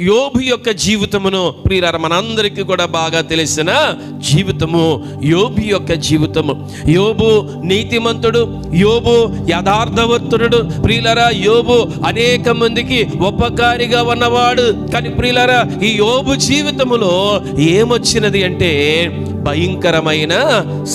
యోబు యొక్క జీవితమును ప్రియులారా మనందరికీ కూడా బాగా తెలిసిన జీవితము యోబు యొక్క జీవితము. యోబు నీతిమంతుడు, యోబు యథార్థవంతుడు. ప్రియులారా యోబు అనేక మందికి ఉపకారిగా ఉన్నవాడు. కానీ ప్రియులారా ఈ యోబు జీవితములో ఏమొచ్చినది అంటే భయంకరమైన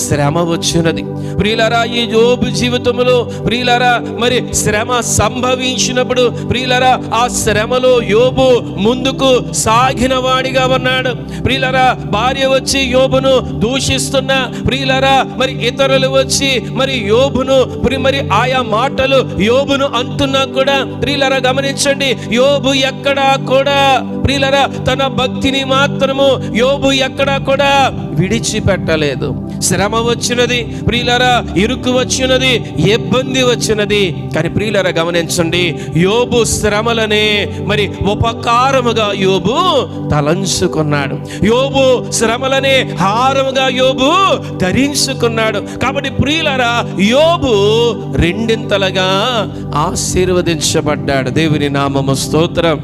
శ్రమ వచ్చినది. ప్రియులారా ఈ యోబు జీవితంలో ప్రియులారా మరి శ్రమ సంభవించినప్పుడు ప్రియులారా ఆ శ్రమలో యోబు ముందుకు సాగిన వాడిగా ఉన్నాడు. ప్రియులారా భార్య వచ్చి యోబును దూషిస్తున్నా, ప్రియులారా మరి ఇతరులు వచ్చి మరి యోబును మరి ఆయా మాటలు యోబును అంటున్నా కూడా ప్రియులారా గమనించండి, యోబు ఎక్కడా కూడా ప్రియులారా తన భక్తిని మాత్రము యోబు ఎక్కడా కూడా విడిచిపెట్టలేదు. శ్రమ వచ్చినది ప్రియులారా, ఇరుకు వచ్చినది, ఇబ్బంది వచ్చినది. కానీ ప్రియులారా గమనించండి, యోబు శ్రమలనే మరి ఉపకారముగా యోబు తలంచుకున్నాడు. యోబు శ్రమలనే హారముగా యోబు ధరించుకున్నాడు. కాబట్టి ప్రియులారా యోబు రెండింతలుగా ఆశీర్వదించబడ్డాడు. దేవుని నామము స్తోత్రం.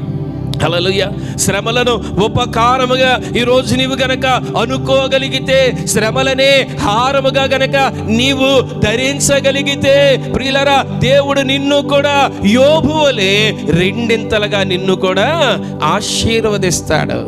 హల్లెలూయా. శ్రమలను ఉపకారముగా ఈరోజు నీవు గనక అనుకోగలిగితే, శ్రమలనే హారముగా గనక నీవు ధరించగలిగితే ప్రియులారా దేవుడు నిన్ను కూడా యోబు వలె రెండింతలుగా నిన్ను కూడా ఆశీర్వదిస్తాడు.